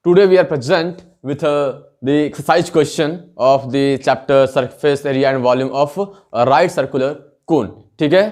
Today we are present with the exercise question of the chapter surface area and volume of a right circular cone. ठीक है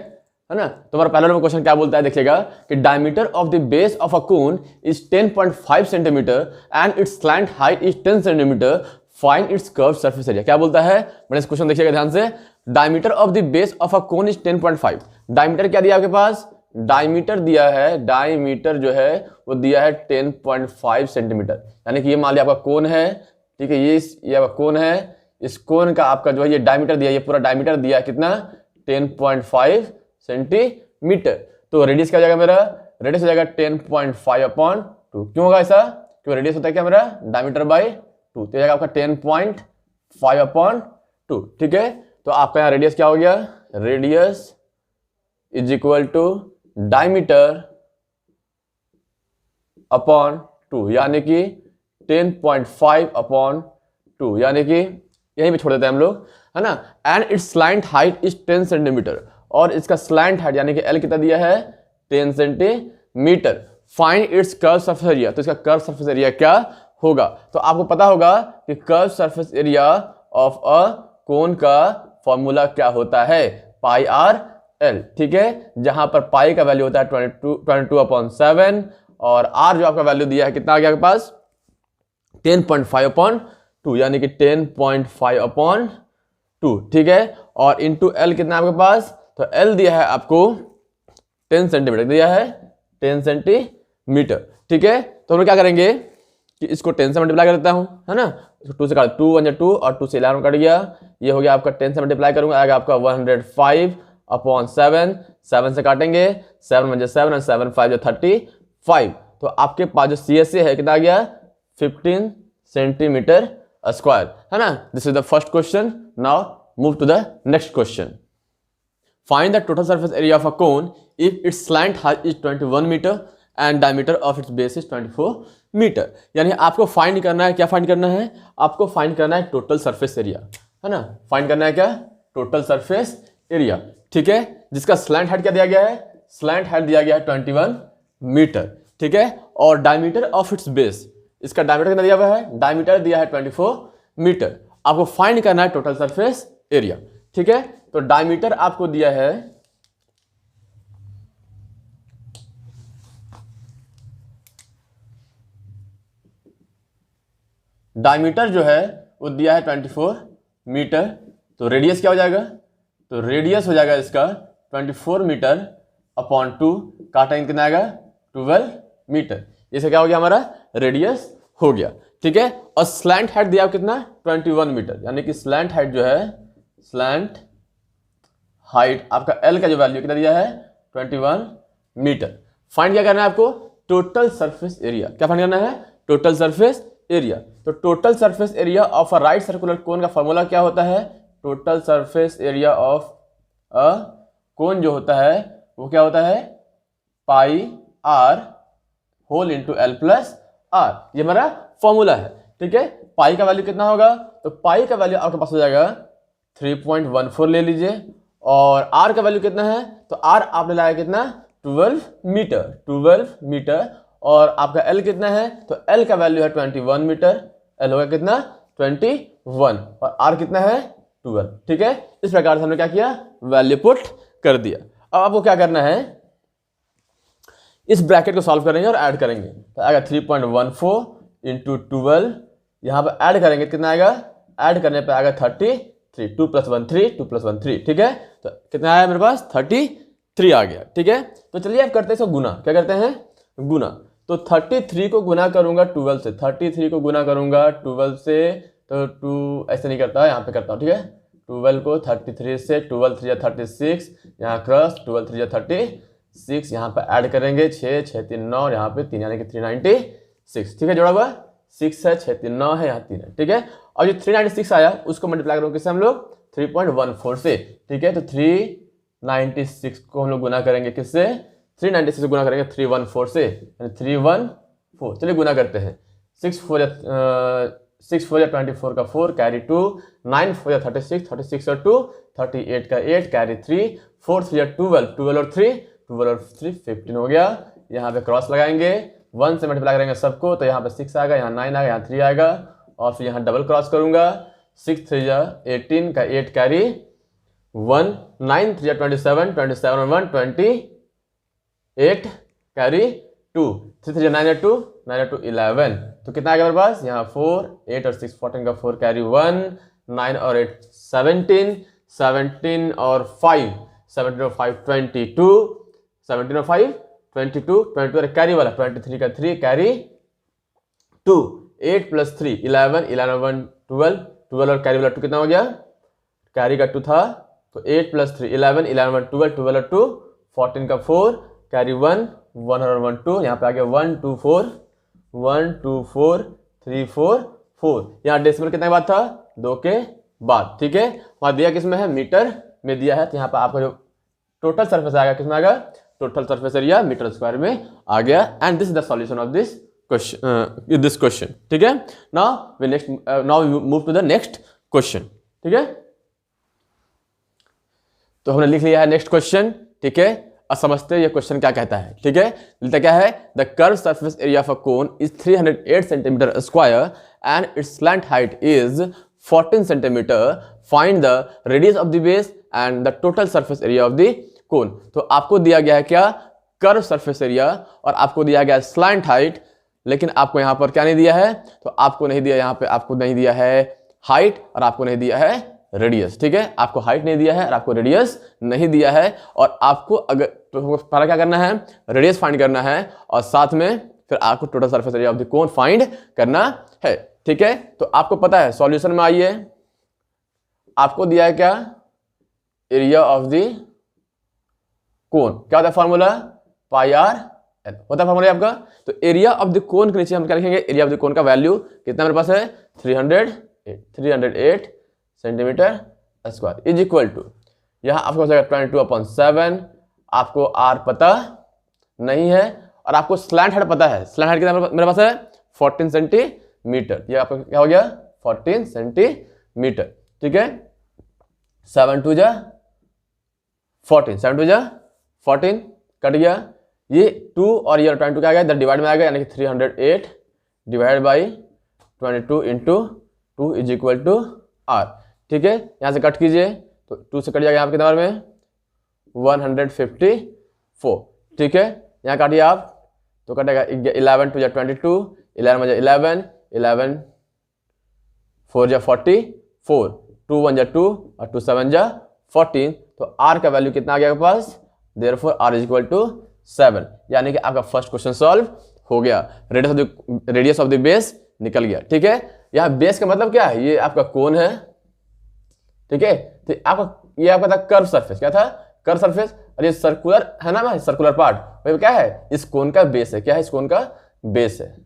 ना। तुम्हारा पहला number question क्या बोलता है, देखिएगा कि diameter of the base of a cone is 10.5 centimetre and it's slant height is 10 centimetre, find its curve surface area. क्या बोलता है, मैंने इस क्वेश्चन देखिएगा ध्यान से। Diameter of the base of a cone is 10.5। Diameter क्या दिया आपके पास, डायमीटर दिया है, डायमीटर जो है वो दिया है 10.5 सेंटीमीटर, यानी कि ये मान लिया आपका कोन है, ठीक है, ये आपका कोन है, इस कोन का आपका जो है ये डायमीटर दिया, ये पूरा डायमीटर दिया है कितना, 10.5 सेंटीमीटर। तो रेडियस क्या हो जाएगा मेरा, रेडियस हो जाएगा 10.5/2। क्यों होगा ऐसा, क्यों रेडियस होता है क्या मेरा, डायमीटर बाई 2, तो जाएगा आपका 10.5/2। ठीक है, तो आपका यहाँ रेडियस क्या हो गया, radius is equal to diameter upon 2, यानी कि 10.5/2, यानी कि यहीं पे छोड़ देते हैं हम लोग, है ना। And it's slant height is 10 centimetre, और इसका स्लैंट हाइट यानी कि एल कितना दिया है, 10 centimetre. Find its curve surface area, तो इसका कर्व सरफेस एरिया क्या होगा, तो आपको पता होगा कि curve surface area of a cone का फॉर्मूला क्या होता है, पाई आर एल। ठीक है, जहां पर पाई का वैल्यू होता है 22/7 और आर जो आपका वैल्यू दिया है कितना आ गया आपके पास, 10.5/2, यानी कि 10.5/2। ठीक है, और इंटू एल कितना आपके पास, तो एल दिया है आपको 10 सेंटीमीटर दिया है, 10 सेंटीमीटर। ठीक है, तो हम लोग क्या करेंगे कि इसको 10 से मल्टीप्लाई कर देता हूं, है ना, 2 से काट, 2 1 2 और 2 से 11 कट गया, ये हो गया आपका 10 से मल्टीप्लाई करूंगा, आएगा आपका 105/7, 7 से काटेंगे, 7 1 7 और 7 5 35। तो आपके पास जो CSA है कितना आ गया, 15 सेंटीमीटर स्क्वायर, है ना। This is the first question. Now move to the next question. Find the total surface area of a cone if its slant height is 21 metre and diameter of its base is 24 metre. यानी आपको find करना है, क्या find करना है, आपको find करना है टोटल सरफेस एरिया, है ना। फाइंड करना है क्या, टोटल सरफेस एरिया। ठीक है, जिसका स्लैंट हाइट क्या दिया गया है, स्लैंट हाइट दिया गया है 21 मीटर। ठीक है, और डायमीटर ऑफ इट्स बेस, इसका डायमीटर कितना दिया हुआ है, डायमीटर दिया है 24 मीटर। आपको फाइंड करना है टोटल सरफेस एरिया। ठीक है, तो डायमीटर आपको दिया है, डायमीटर जो है वो दिया है 24 मीटर। तो रेडियस क्या हो जाएगा, तो रेडियस हो जाएगा इसका 24 मीटर अपॉन 2, काटेंगे कितना आएगा, 12 मीटर। इसे क्या हो गया, हमारा रेडियस हो गया। ठीक है, और स्लैंट हाइट दिया कितना, 21 मीटर, यानी कि स्लैंट हाइट जो है, स्लैंट हाइट आपका एल का जो वैल्यू कितना दिया है, 21 मीटर। फाइंड क्या करना है आपको, टोटल सरफेस एरिया। क्या फाइंड करना है, टोटल सरफेस एरिया। तो total surface area of a right circular cone का फॉर्मूला क्या होता है, total surface area of a cone जो होता है वो क्या होता है, pi R whole into L plus R, ये हमारा फॉर्मूला है। ठीक है, पाई का वैल्यू कितना होगा, तो पाई का वैल्यू आपके पास हो जाएगा 3.14 ले लीजिए, और आर का वैल्यू कितना है, तो आर आपने लाया कितना, 12 मीटर, 12 मीटर, और आपका एल कितना है, तो एल का वैल्यू है 21 मीटर, एल होगा कितना 21, और आर कितना है 12। ठीक है, इस प्रकार से हमने क्या किया, वैल्यू पुट कर दिया। अब आपको क्या करना है, इस ब्रैकेट को सॉल्व करेंगे और ऐड करेंगे, तो आएगा 3.14 इंटू 12, यहाँ पर ऐड करेंगे कितना आएगा, ऐड करने पर आएगा 33, 2 + 1 3, 2 + 1 3। ठीक है, तो कितना आया मेरे पास, 33 आ गया। ठीक है, तो चलिए अब करते हैं इसको गुना, क्या करते हैं, गुना। तो 33 को गुना करूंगा 12 से, 33 को गुना करूंगा 12 से, तो 2 ऐसे नहीं करता, यहाँ पे करता हूँ। ठीक है, 12 को 33 से, 12 3 36, यहाँ क्रॉस 12 3 36, यहाँ पे ऐड करेंगे 6 6 3 9, यहाँ पे 3 यानी कि 396। ठीक है, जोड़ा हुआ 6 है, 6 3 9 है, यहाँ 3 है। ठीक है, और जो 396 आया उसको मल्टीप्लाई करोगे किससे, हम लोग 3.14 से। ठीक है, तो 396 को हम लोग गुना करेंगे किससे, 396 से गुना करेंगे 314 से, यानी 314। चलिए गुना करते हैं, 6 4 या 24 का 4 कैरी 2, 9 4 या 36, 36 और 2 38 का 8 कैरी 3, 4 3 या 12, 12 और 3 15 हो गया। यहाँ पे क्रॉस लगाएंगे 1 से मल्टीप्लाई करेंगे सबको, तो यहाँ पे 6 आएगा, यहाँ 9 आएगा, यहाँ 3 आएगा, और फिर यहाँ डबल क्रॉस करूंगा, 6 3 जा 18 का 8 कैरी 1, 9 3 जा 27, 27 और 1 28 कैरी 2, 3 3 जा 9 2, 9 2 11, तो कितना आएगा मेरे पास यहाँ 4, 8 और 6 14 का 4 कैरी 1, 9 और 8 17, 17 और 5 17 और 5 22, 17 और 5 22, 22 कैरी वाला 23 का 3 कैरी 2, 8 प्लस 3 11, 11 और 1 12, 12 और कैरी वाला 2 कितना हो गया, कैरी का 2 था, तो 8 प्लस 3 11, 11 और 1 12, 12 और 2 14 का 4 कैरी 1, 1 और 1 2, यहाँ पे आ गया 1 2 4 1 2 4 3 4 4, यहाँ डेसिमल कितना के बाद था 2 के बाद, ठीक है। वहाँ दिया किसमें है, मीटर में दिया है, तो यहाँ पे आपका जो टोटल सरफेस आएगा किसमें आएगा, total surface area metre square में आ गया। And this is the solution of this question, ठीक है। Now we move to the next question, ठीक है। तो हमने लिख लिया है नेक्स्ट क्वेश्चन, ठीक है। अब समझते हैं ये क्वेश्चन क्या कहता है, ठीक है। लिखता क्या है, the curve surface area of a cone is 308 centimetre square and it's slant height is 14 centimetre, find the radius of the base and the total surface area of the cone. तो आपको दिया गया है क्या, कर्व सरफेस एरिया, और आपको दिया गया है स्लैंट हाइट, लेकिन आपको यहां पर क्या नहीं दिया है, तो आपको नहीं दिया, यहां पे आपको नहीं दिया है हाइट और आपको नहीं दिया है रेडियस, ठीक है। आपको हाइट नहीं दिया है और आपको रेडियस नहीं दिया है, और आपको अगर तो पहला क्या करना है, रेडियस फाइंड करना है, और साथ में फिर आपको total surface area of the cone find करना है, ठीक है। तो आपको पता है सॉल्यूशन में आइए, आपको दिया है क्या, एरिया ऑफ द कोन, क्या होता है फॉर्मूला, पाई आर एल होता है फॉर्मूला आपका। तो एरिया ऑफ द कोन के नीचे हम क्या लिखेंगे, एरिया ऑफ द कोन का वैल्यू कितना मेरे पास है 308 centimetre square is equal to, यहां आपको हो जाएगा 22/7, आपको आर पता नहीं है और आपको स्लैंट हाइट पता है, स्लैंट हाइट कितना मेरे पास है 14 सेंटीमीटर, ये आपका क्या हो गया 14 सेंटीमीटर, ठीक है। 7 2 जा 14, 7 2 जा 14 कट गया, ये 2 और ये 22 क्या आ गया, डिवाइड में आ गया, यानी कि 308 divide by 22 into 2 is equal to r, ठीक है। यहाँ से कट कीजिए तो 2 से कट जाएगा, यहाँ पे कितना बार में 154, ठीक है। यहाँ काटिए आप तो कटेगा 11 2 जा 22, 11 जा 11, 11 4 जा 44, 2 1 जा 2 और 2 7 जा 14, तो आर का वैल्यू कितना आ गया आपके पास, therefore R is equal to 7, यानी कि आपका फर्स्ट क्वेश्चन सॉल्व हो गया, रेडियस ऑफ द बेस निकल गया, ठीक है। यहाँ बेस का मतलब क्या है, ये आपका कोन है, ठीक है। तो आपका ये आपका था कर्व सरफेस, क्या था कर्व सरफेस, और ये सर्कुलर है ना, सर्कुलर पार्ट भाई क्या है, इस कोन का बेस है, क्या है इस कोन का बेस है,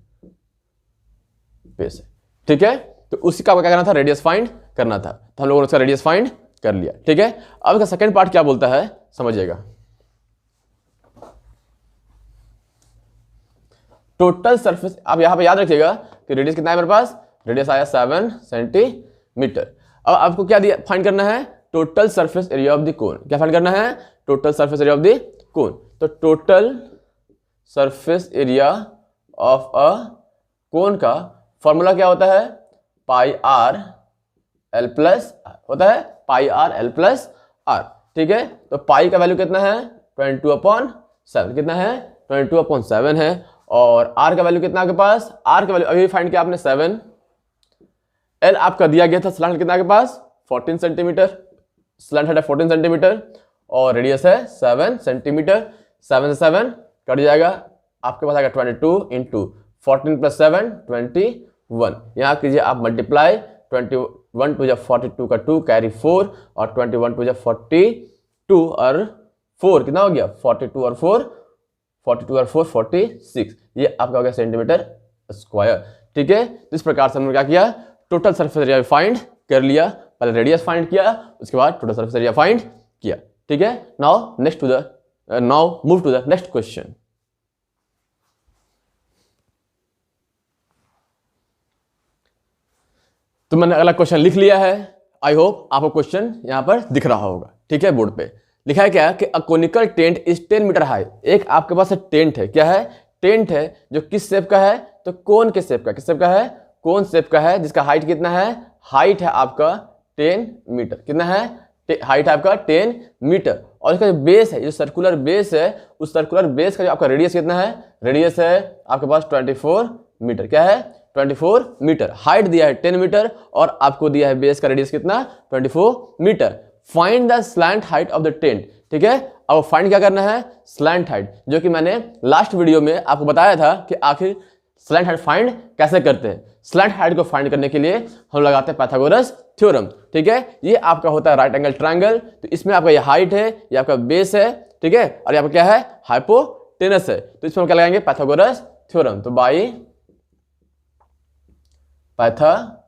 बेस है, ठीक है। तो उसी का क्या करना था, रेडियस फाइंड करना था, तो हम लोगों ने उसका रेडियस फाइंड कर लिया, ठीक है। अब इसका सेकंड पार्ट क्या बोलता है समझिएगा, टोटल सरफेस, आप यहां पे याद रखिएगा कि रेडियस कितना है मेरे पास, रेडियस आया 7 सेंटीमीटर। अब आपको क्या दिया, फाइंड करना है total surface area of the cone, क्या फाइंड करना है, total surface area of the cone. तो total surface area of a cone का फॉर्मूला क्या होता है, पाई आर एल प्लस होता है, pi R L plus are, ठीक है। तो पाई का वैल्यू कितना है 22/7, कितना है 22/7 है, और आर का वैल्यू कितना आपके पास, आर का वैल्यू अभी फाइंड किया आपने 7, एल आपका दिया गया था स्लैंट कितना आपके पास 14 सेंटीमीटर, स्लैंट है 14 सेंटीमीटर और रेडियस है 7 सेंटीमीटर, 7 से 7 कट जाएगा, आपके पास आएगा 22 इंटू 14 + 7 21, यहाँ कीजिए आप मल्टीप्लाई, 21 2 जा 42 का 2 कैरी 4 और 21 2 जा 42 और 4 कितना हो गया 42 और 4 46, ये आपका हो गया सेंटीमीटर स्क्वायर, ठीक है। तो इस प्रकार से हमने क्या किया, टोटल सरफेस एरिया फाइंड कर लिया, पहले रेडियस फाइंड किया, उसके बाद टोटल सरफेस एरिया फाइंड किया, ठीक है। Now move to the next question. तो मैंने अगला क्वेश्चन लिख लिया है, आई होप आपको क्वेश्चन यहां पर दिख रहा होगा, ठीक है। बोर्ड पे लिखा है क्या कि a conical tent is 10 metre high, एक आपके पास टेंट है, क्या है टेंट है जो किस शेप का है, तो कोन के शेप का, किस शेप का है, कोन शेप का है, जिसका हाइट कितना है, हाइट है आपका 10 मीटर, कितना है, हाइट है आपका 10 मीटर। और इसका जो बेस है, जो सर्कुलर बेस है, उस सर्कुलर बेस का जो आपका रेडियस कितना है, रेडियस है आपके पास 24 मीटर, क्या है 24 मीटर। हाइट दिया है 10 मीटर और आपको दिया है बेस का रेडियस कितना 24 metre. Find the slant height of the tent, ठीक है। अब फाइंड क्या करना है, स्लैंट हाइट, जो कि मैंने लास्ट वीडियो में आपको बताया था कि आखिर स्लैंट हाइट फाइंड कैसे करते हैं। स्लैंट हाइट को फाइंड करने के लिए हम लगाते हैं पाइथागोरस थ्योरम, ठीक है। ये आपका होता है राइट एंगल ट्रायंगल, तो इसमें आपका ये हाइट है, ये आपका बेस है, ठीक है, और यहाँ पे क्या है, हाइपोटेनस है, तो इसमें हम क्या लगाएंगे, पाइथागोरस थ्योरम। तो बाई पाइथा,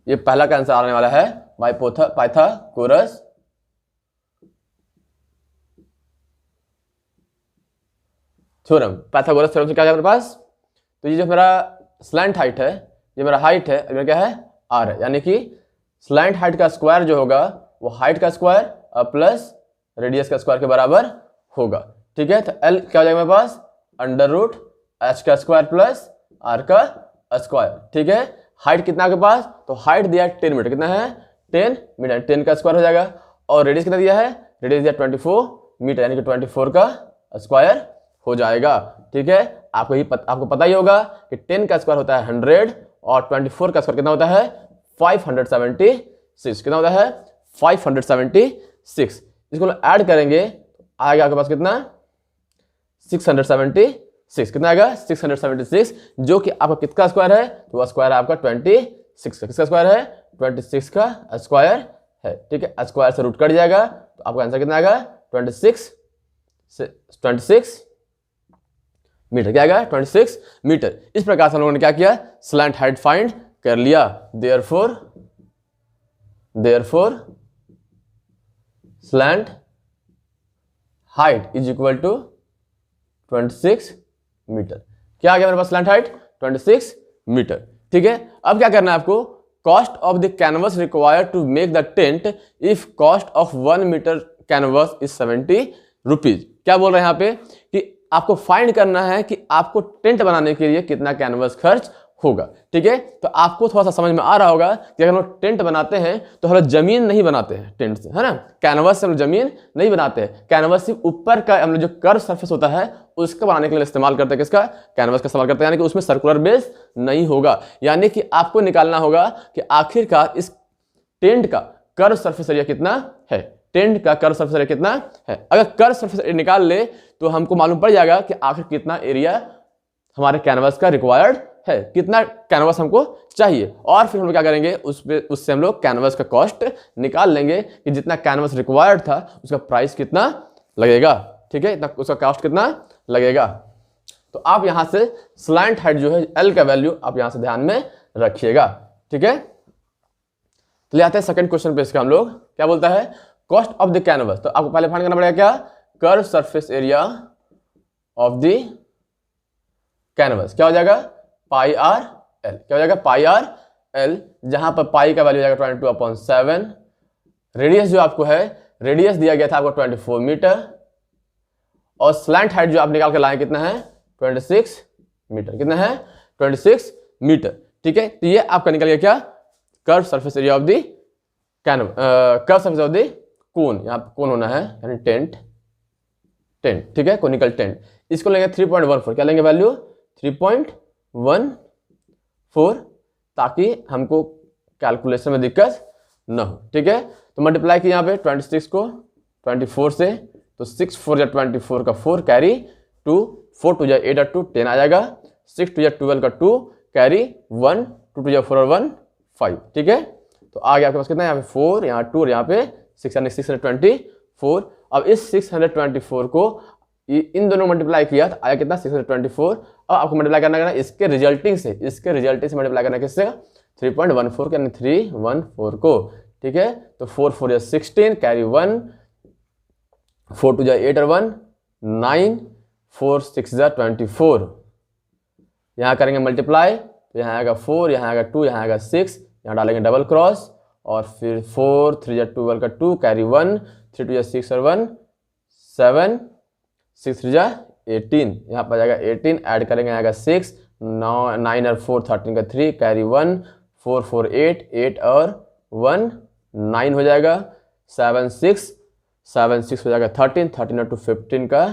ये पहला का आंसर आने वाला है, by Pythagoras theorem. Pythagoras theorem से क्या है मेरे पास, तो ये जो मेरा स्लैंट हाइट है, ये मेरा हाइट है, मेरा क्या है, आर है, यानी कि स्लैंट हाइट का स्क्वायर जो होगा वो हाइट का स्क्वायर प्लस रेडियस का स्क्वायर के बराबर होगा, ठीक है। तो एल क्या हो जाएगा मेरे पास, अंडर रूट एच का स्क्वायर प्लस आर का स्क्वायर, ठीक है। हाइट कितना आपके पास, तो हाइट दिया है 10 मीटर, कितना है 10 मीटर, 10 का स्क्वायर हो जाएगा। और रेडियस कितना दिया है, रेडियस दिया 24 मीटर, यानी कि 24 का स्क्वायर हो जाएगा, ठीक है। आपको पता ही होगा कि 10 का स्क्वायर होता है 100 और 24 का स्क्वायर कितना होता है 576, कितना होता है 576। इसको ऐड करेंगे आएगा आपके पास कितना 676, कितना आएगा 676, जो कि आपका किसका स्क्वायर है, तो वह स्क्वायर है आपका 26 का, किसका स्क्वायर है 26 का स्क्वायर है, ठीक है। स्क्वायर से रूट कट जाएगा तो आपका आंसर कितना आएगा 26 मीटर, क्या आएगा 26 मीटर। इस प्रकार से हम लोगों ने क्या किया, स्लैंट हाइट फाइंड कर लिया। Therefore slant height is equal to 26 metre. क्या आ गया मेरे पास स्लैंट हाइट 26 मीटर, ठीक है। अब क्या करना है आपको, cost of the canvas required to make the tent if cost of 1 metre canvas is 70 rupees. क्या बोल रहे हैं यहाँ पे कि आपको फाइंड करना है कि आपको टेंट बनाने के लिए कितना कैनवस खर्च होगा, ठीक है। तो आपको थोड़ा सा समझ में आ रहा होगा कि अगर हम लोग टेंट बनाते हैं तो हम लोग जमीन नहीं बनाते हैं टेंट से, है ना, कैनवस से हम लोग जमीन नहीं बनाते हैं। कैनवस सिर्फ ऊपर का हम लोग जो कर्व सरफेस होता है उसको बनाने के लिए इस्तेमाल करते हैं, किसका, कैनवस का इस्तेमाल करते हैं, यानी कि उसमें सर्कुलर बेस नहीं होगा। यानी कि आपको निकालना होगा कि आखिरकार इस टेंट का कर्व सरफेस एरिया कितना है, टेंट का कर्व सरफेस एरिया कितना है। अगर कर्व सरफेस एरिया निकाल ले तो हमको मालूम पड़ जाएगा कि आखिर कितना एरिया हमारे कैनवस का रिक्वायर्ड है, कितना कैनवस हमको चाहिए। और फिर हम लोग क्या करेंगे, उससे हम लोग कैनवस का कॉस्ट निकाल लेंगे कि जितना कैनवस रिक्वायर्ड था उसका प्राइस कितना लगेगा, ठीक है, इतना उसका कॉस्ट कितना लगेगा। तो आप यहां से स्लैंट हाइट जो है एल का वैल्यू आप यहां से ध्यान में रखिएगा, ठीक है। तो ले आते हैं सेकंड क्वेश्चन पे, इसका हम लोग क्या बोलता है, कॉस्ट ऑफ द कैनवस। तो आपको पहले फाइंड करना पड़ेगा क्या, curve surface area of the canvas, क्या हो जाएगा पाई आर एल, क्या हो जाएगा पाई आर एल, जहां पर पाई का वैल्यू जाएगा 22/7। रेडियस जो आपको है, रेडियस दिया गया था आपको 24 मीटर और स्लैंट हाइट जो आप निकाल के लाए कितना है 26 मीटर, कितना है 26 मीटर, ठीक है। तो ये आपका निकल गया क्या, curve surface area of the canvas, curve surface of the कोन, यहाँ पे कोन होना है यानी टेंट, ठीक है, कोनिकल टेंट। इसको लेंगे 3.14, क्या लेंगे वैल्यू 3.14, ताकि हमको कैलकुलेशन में दिक्कत न हो, ठीक है। तो मल्टीप्लाई किया यहाँ पे 26 को 24 से, तो 6 4 24 का 4 कैरी 2, 4 2 8 2 10 आ जाएगा, 6 2 12 का 2 कैरी 1, 2 2 4 और 1 5, ठीक है। तो आ गया आपके पास कितना, यहाँ पे 4, यहाँ 2 और यहाँ पे 624। अब इस 624 को इन दोनों मल्टीप्लाई किया तो आया कितना 624। अब आपको मल्टीप्लाई करना है इसके रिजल्टिंग से मल्टीप्लाई करना है किससे 3.14 यानी 314 को, ठीक है। तो 4 4 या 16 कैरी 1, 4 2 8 और 1 9, 4 6 24। यहाँ करेंगे मल्टीप्लाई तो यहाँ आएगा 4, यहाँ आएगा 2, यहाँ आएगा 6, यहाँ डालेंगे डबल क्रॉस और फिर 4 3 12 का 2 कैरी 1, 3 2 6 और 1 7, 6 3 18, यहाँ पर आ जाएगा 18, ऐड करेंगे आएगा 6, 9 और 4 13 का 3, कैरी 1, 4 4 8, 8 और 1 9 हो जाएगा, 7 6 हो जाएगा 13, 13 और 2 15 का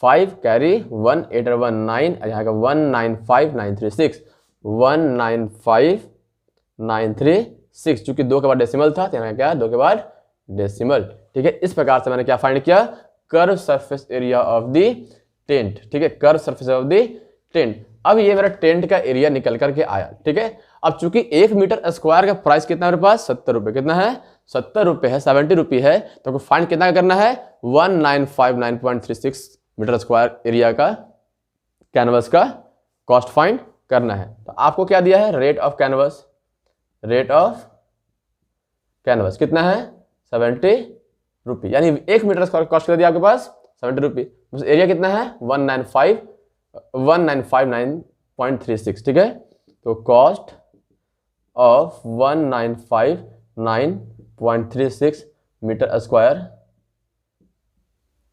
5, कैरी 1, 8 और 1 9, यहाँ का 195936, 195936, चूंकि 2 के बाद डेसिमल था तो यहाँ क्या 2 के बाद डेसिमल। ठीक है, इस प्रकार से मैंने क्या फाइंड किया, curve surface area of the tent. ठीक है, curve surface of the tent. अब ये मेरा टेंट का एरिया निकल करके आया। ठीक है, अब चूंकि 1 मीटर स्क्वायर का प्राइस कितना है मेरे पास, 70 रुपये। कितना है, 70 रुपये है, 70 रुपये है। तो फाइंड कितना करना है, 1959.36 मीटर स्क्वायर एरिया का कैनवस का कॉस्ट फाइंड करना है। तो आपको क्या दिया है, rate of canvas, rate of canvas कितना है 70 रुपये, यानी 1 मीटर स्क्वायर कॉस्ट कर दिया आपके पास 70 रुपये। एरिया कितना है 1959.36। ठीक है, तो cost of 1959.36 metre square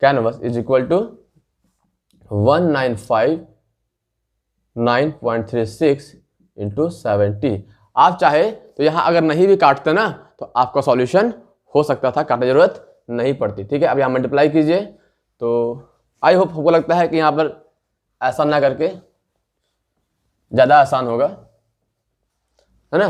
canvas is equal to 1959.36 into 70। आप चाहे तो यहां अगर नहीं भी काटते ना तो आपका सॉल्यूशन हो सकता था, काटने की जरूरत नहीं पड़ती। ठीक है, अब यहाँ मल्टीप्लाई कीजिए। तो आई होप हमको लगता है कि यहाँ पर ऐसा ना करके ज़्यादा आसान होगा, है ना।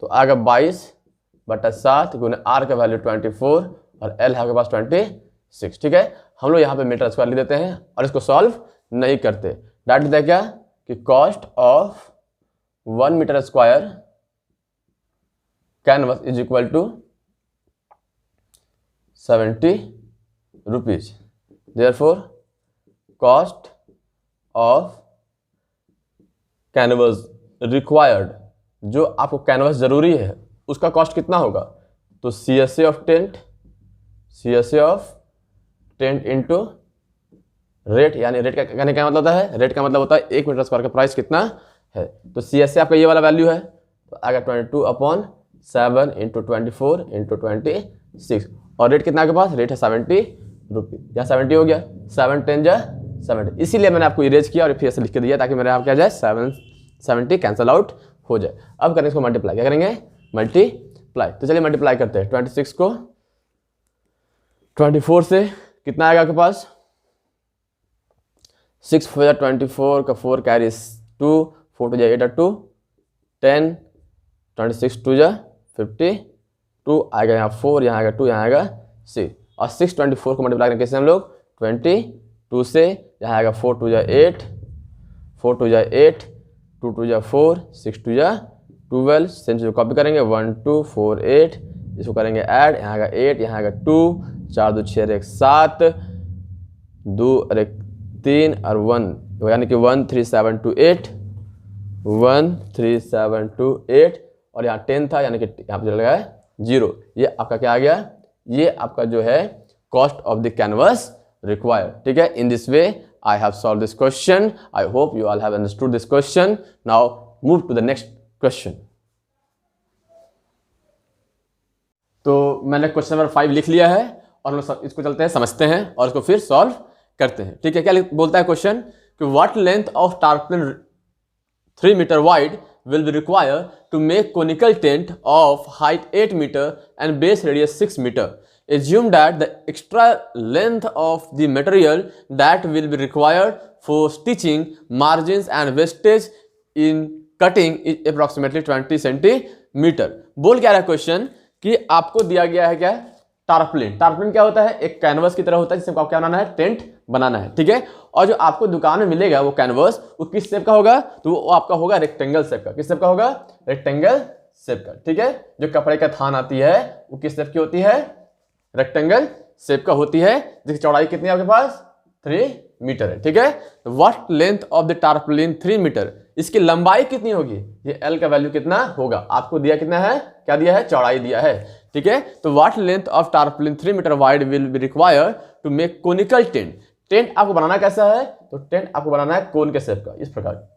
तो आगे 22/7 गुने आर का वैल्यू 24 और एल है आपके पास 26। ठीक है, हम लोग यहाँ पे मीटर स्क्वायर लिख देते हैं और इसको सॉल्व नहीं करते, डायरेक्ट देते क्या कि cost of 1 metre square canvas is equal to 70 rupees. Therefore cost of canvas required, जो आपको कैनवस जरूरी है उसका कॉस्ट कितना होगा, तो CSA of tent into rate, यानी रेट का कहने का मतलब होता है, रेट का मतलब होता है 1 मीटर स्क्वायर का प्राइस कितना है। तो CSA आपका ये वाला वैल्यू है, तो आएगा 22/7 इंटू 24 इंटू 26, और रेट कितना के पास, रेट है 70 रुपये, या 70 हो गया, 7 10 जा 70। इसीलिए मैंने आपको इरेज किया और फिर ऐसे लिख के दिया ताकि मेरे यहाँ क्या जाए 70 कैंसिल आउट हो जाए। अब करेंगे इसको मल्टीप्लाई, क्या करेंगे मल्टीप्लाई। तो चलिए मल्टीप्लाई करते हैं, 26 को 24 से कितना आएगा आपके पास, 6 4 जा 24 का 4 कैरी 2, 4 2 जा 8 और 2 10, 26 2 जा 52 आएगा, यहाँ 4 यहाँ आएगा 2 यहाँ आएगा 6, और 6 24 को मल्टीप्लाई करेंगे कैसे हम लोग 22 से, यहाँ आएगा 4 2 जा 8, 4 2 जा 8, 2 2 जा 4, 6 2 जा 12, सेम चीज़ कॉपी करेंगे 1 2 4 8, इसको करेंगे ऐड, यहाँ आएगा 8, यहाँ आएगा 2, 4 2 6 1 7, 2 और 1 3 और 1, यानी कि 1 3 7 2 8, 1 3 7 2 8, और यहाँ 10 था यानी कि यहाँ पे चला गया 0। ये आपका क्या आ गया, ये आपका जो है cost of the canvas required. ठीक है, in this way I have solved this question. I hope you all have understood this question. Now move to the next question. तो मैंने क्वेश्चन नंबर 5 लिख लिया है और हम लोग इसको चलते हैं समझते हैं और इसको फिर सॉल्व करते हैं। ठीक है, क्या बोलता है क्वेश्चन कि what length of tarpaulin 3 metre wide will be required to make conical tent of height 8 meter and base radius 6 meter. Assume that the extra length of the material that will be required for stitching, margins and wastage in cutting is approximately 20 centimeter. बोल क्या रहा है question कि आपको दिया गया है क्या, टारपलिन। टारपलिन क्या होता है, एक कैनवस की तरह होता है जिससे आपको क्या बनाना है, टेंट बनाना है। ठीक है, और जो आपको दुकान में मिलेगा वो कैनवस वो किस शेप का होगा, तो वो आपका होगा रेक्टेंगल शेप का। किस शेप का होगा, रेक्टेंगल शेप का। ठीक है, जो कपड़े का थान आती है वो किस शेप की होती है, रेक्टेंगल शेप का होती है, जिसकी चौड़ाई कितनी है आपके पास 3 मीटर है। ठीक है, तो what length of the tarpaulin 3 metre, इसकी लंबाई कितनी होगी, ये एल का वैल्यू कितना होगा, आपको दिया कितना है, क्या दिया है, चौड़ाई दिया है। ठीक है, तो what length of tarpaulin 3 metre wide will be required to make conical tent. Tent आपको बनाना कैसा है, तो टेंट आपको बनाना है कोन के शेप का, इस प्रकार।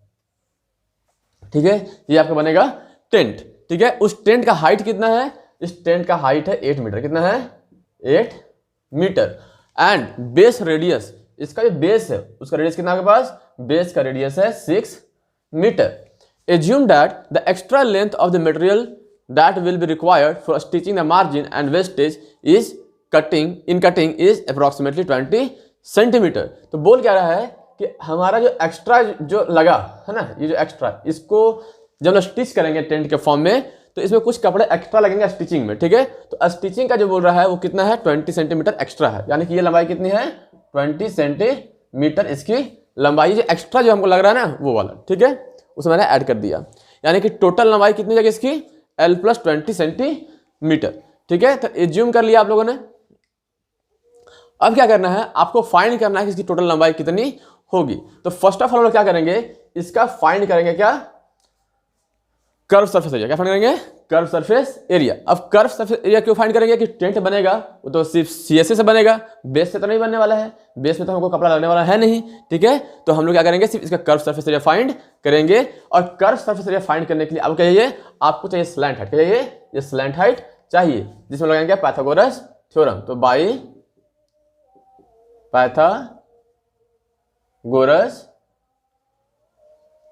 ठीक है, ये आपका बनेगा टेंट। ठीक है, उस टेंट का हाइट कितना है, इस टेंट का हाइट है 8 मीटर। कितना है, 8 मीटर। एंड बेस रेडियस, इसका जो बेस है उसका रेडियस कितना आपके पास, बेस का रेडियस है 6 metre. Assume that the extra length of the material that will be required for stitching the margin and wastage is cutting is approximately 20 centimetre. तो बोल क्या रहा है कि हमारा जो एक्स्ट्रा जो लगा है ना, ये जो एक्स्ट्रा, इसको जब हम स्टिच करेंगे टेंट के फॉर्म में तो इसमें कुछ कपड़े एक्स्ट्रा लगेंगे स्टिचिंग में, ठीक है। तो स्टिचिंग का जो बोल रहा है वो कितना है, 20 सेंटीमीटर एक्स्ट्रा है, यानी कि ये लंबाई कितनी है, 20 सेंटीमीटर इसकी लंबाई, जो एक्स्ट्रा जो हमको लग रहा है ना वो वाला, ठीक है, उसे मैंने ऐड कर दिया। यानी कि टोटल लंबाई कितनी जाएगी इसकी, L + 20 सेंटीमीटर, ठीक है। तो एज्यूम कर लिया आप लोगों ने। अब क्या करना है, आपको फाइंड करना है कि इसकी टोटल लंबाई कितनी होगी। तो फर्स्ट ऑफ ऑल हम लोग क्या करेंगे, इसका फाइंड करेंगे क्या, कर्व सरफेस एरिया। क्या फाइंड करेंगे, कर्व सरफेस एरिया। अब कर्व सरफेस एरिया क्यों फाइंड करेंगे कि टेंट बनेगा वो तो सिर्फ CSA से बनेगा, बेस से तो नहीं बनने वाला है, बेस में तो हमको कपड़ा लगने वाला है नहीं, ठीक है। तो हम लोग क्या करेंगे, सिर्फ इसका कर्व सरफेस एरिया फाइंड करेंगे। और कर्व सरफेस एरिया फाइंड करने के लिए आपको क्या चाहिए, आपको चाहिए स्लैंट हाइट। क्या चाहिए, ये स्लैंट हाइट चाहिए, जिसमें लगाएंगे पाइथागोरस थ्योरम। तो बाई पाइथागोरस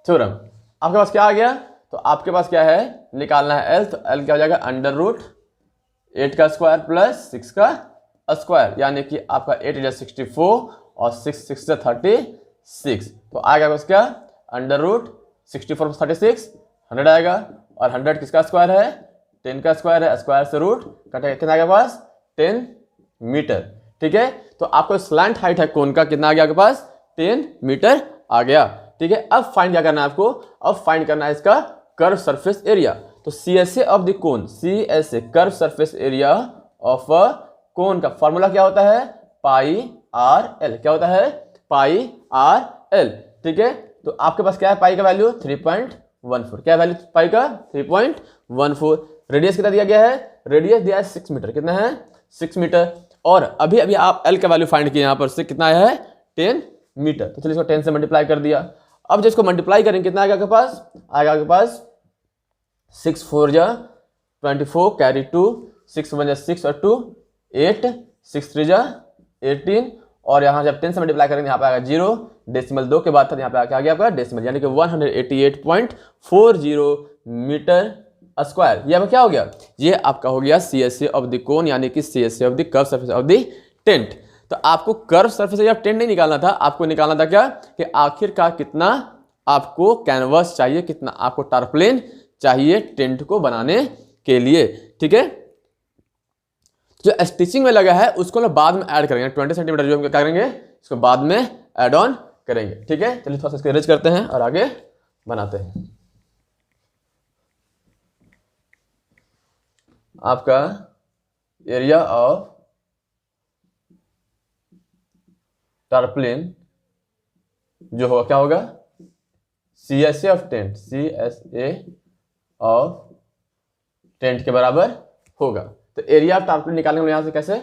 थ्योरम आपके पास क्या आ गया, तो आपके पास क्या है, निकालना है L। तो L क्या हो जाएगा, √8 का स्क्वायर प्लस 6 का स्क्वायर, यानी कि आपका 8 × 64 और 6 × 6 = 36। तो आएगा उसका √64 + 36 100 आएगा, और 100 किसका स्क्वायर है, 10 का स्क्वायर है, स्क्वायर से रूट कटेगा, कितना आएगा पास, 10 मीटर, ठीक है। तो आपको स्लैंट हाइट है कोन का, कितना आ गया आपके पास, 10 मीटर आ गया, ठीक है। अब फाइंड क्या करना है आपको, अब फाइंड करना है इसका कर्व सरफेस एरिया। तो CSA of the cone, CSA curve surface area of a cone का फॉर्मूला क्या होता है, πRL। क्या होता है, πRL, ठीक है। तो आपके पास क्या है, पाई का वैल्यू 3.14। क्या वैल्यू पाई का, 3.14। रेडियस कितना दिया गया है, रेडियस दिया है 6 मीटर, कितना है, 6 मीटर। और अभी अभी आप L का वैल्यू फाइंड किए, यहाँ पर से कितना आया है, 10 मीटर। तो चलिए इसको 10 से मल्टीप्लाई कर दिया। अब जब इसको मल्टीप्लाई करेंगे कितना आएगा आपके पास, आएगा आपके पास 6 × 4 = 24, कैरी 2, 6 × 1 = 6 और 2 8, 6 × 3 = 18, और यहाँ जब 10 से मल्टीप्लाई करेंगे यहाँ पे आएगा 0, डेसिमल 2 के बाद था यहाँ पे आके आ गया आपका डेसिमल, यानी कि 188.40 मीटर स्क्वायर। ये आपका क्या हो गया, ये आपका हो गया CSA ऑफ द कोन, यानी कि CSA of the curve surface of the tent. तो आपको curve surface area of tent नहीं निकालना था, आपको निकालना था क्या, कि आखिरकार कितना आपको कैनवस चाहिए, कितना आपको टारप्लेन चाहिए टेंट को बनाने के लिए, ठीक है। जो स्टिचिंग में लगा है उसको हम बाद में ऐड करेंगे, 20 सेंटीमीटर जो हम क्या करेंगे, इसको बाद में ऐड ऑन करेंगे, ठीक है। चलिए थोड़ा सा इसको अरेंज करते हैं और आगे बनाते हैं। आपका एरिया ऑफ टारप्लिन जो होगा क्या होगा, CSA of tent, CSA of tent के बराबर होगा। तो एरिया ऑफ टारप्लिन निकालने के लिए यहाँ से कैसे,